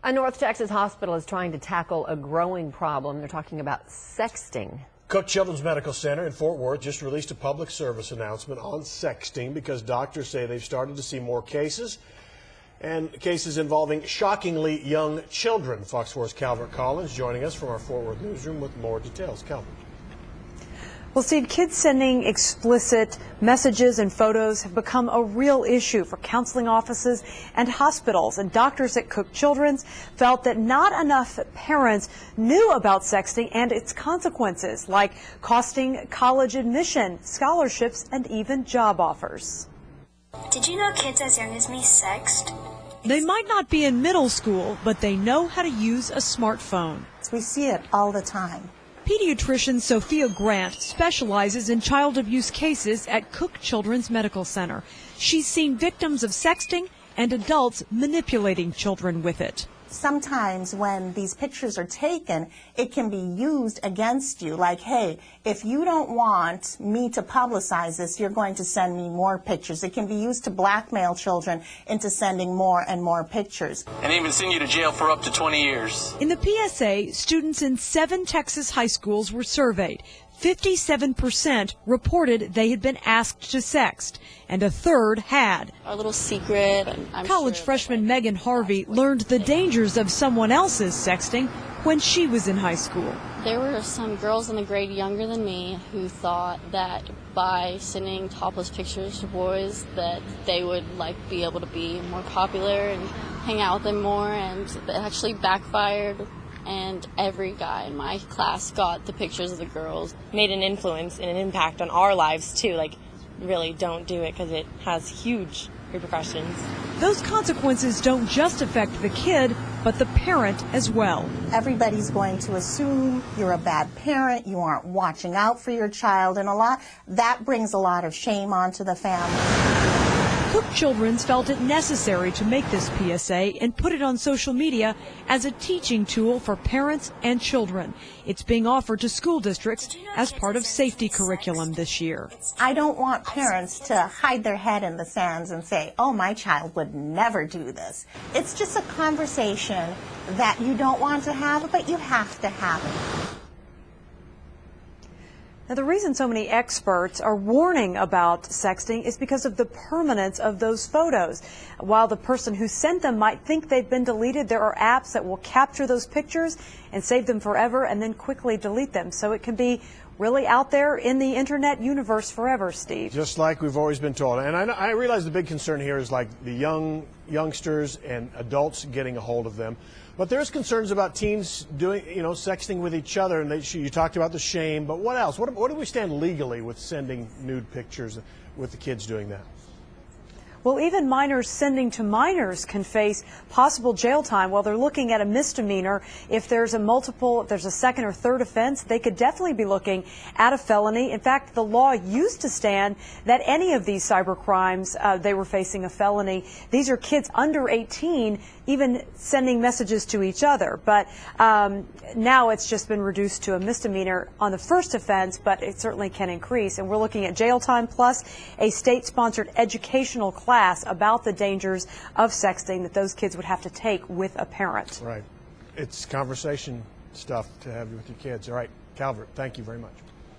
A North Texas hospital is trying to tackle a growing problem. They're talking about sexting. Cook Children's Medical Center in Fort Worth just released a public service announcement on sexting because doctors say they've started to see more cases, and cases involving shockingly young children. Fox 4's Calvert Collins joining us from our Fort Worth newsroom with more details. Calvert. Well, Steve, kids sending explicit messages and photos have become a real issue for counseling offices and hospitals. And doctors at Cook Children's felt that not enough parents knew about sexting and its consequences, like costing college admission, scholarships, and even job offers. Did you know kids as young as me sext? They might not be in middle school, but they know how to use a smartphone. We see it all the time. Pediatrician Sophia Grant specializes in child abuse cases at Cook Children's Medical Center. She's seen victims of sexting and adults manipulating children with it. Sometimes when these pictures are taken, it can be used against you. Like, hey, if you don't want me to publicize this, you're going to send me more pictures. It can be used to blackmail children into sending more and more pictures. And even send you to jail for up to 20 years. In the PSA, students in 7 Texas high schools were surveyed. 57% reported they had been asked to sext, and a third had. Our little secret. College freshman Megan Harvey learned the dangers of someone else's sexting when she was in high school. There were some girls in the grade younger than me who thought that by sending topless pictures to boys that they would be able to be more popular and hang out with them more, and it actually backfired. And every guy in my class got the pictures of the girls. Made an influence and an impact on our lives too. Really don't do it because it has huge repercussions. Those consequences don't just affect the kid, but the parent as well. Everybody's going to assume you're a bad parent, you aren't watching out for your child, and that brings a lot of shame onto the family. Cook Children's felt it necessary to make this PSA and put it on social media as a teaching tool for parents and children. It's being offered to school districts as part of safety curriculum this year. I don't want parents to hide their head in the sands and say, oh, my child would never do this. It's just a conversation that you don't want to have, but you have to have it. Now, the reason so many experts are warning about sexting is because of the permanence of those photos. While the person who sent them might think they've been deleted, there are apps that will capture those pictures and save them forever and then quickly delete them. So it can be really out there in the internet universe forever, Steve. Just like we've always been told. And I realize the big concern here is like the youngsters and adults getting a hold of them. But there's concerns about teens doing, sexting with each other. And you talked about the shame. But what else? What do we stand legally with sending nude pictures with the kids doing that? Well, even minors sending to minors can face possible jail time. While they're looking at a misdemeanor, if there's a second or third offense, they could definitely be looking at a felony. In fact, the law used to stand that any of these cyber crimes, they were facing a felony. These are kids under 18, even sending messages to each other. But now it's just been reduced to a misdemeanor on the first offense, but it certainly can increase. And we're looking at jail time plus a state-sponsored educational class about the dangers of sexting that those kids would have to take with a parent. Right. It's conversation stuff to have with your kids. All right, Calvert, thank you very much.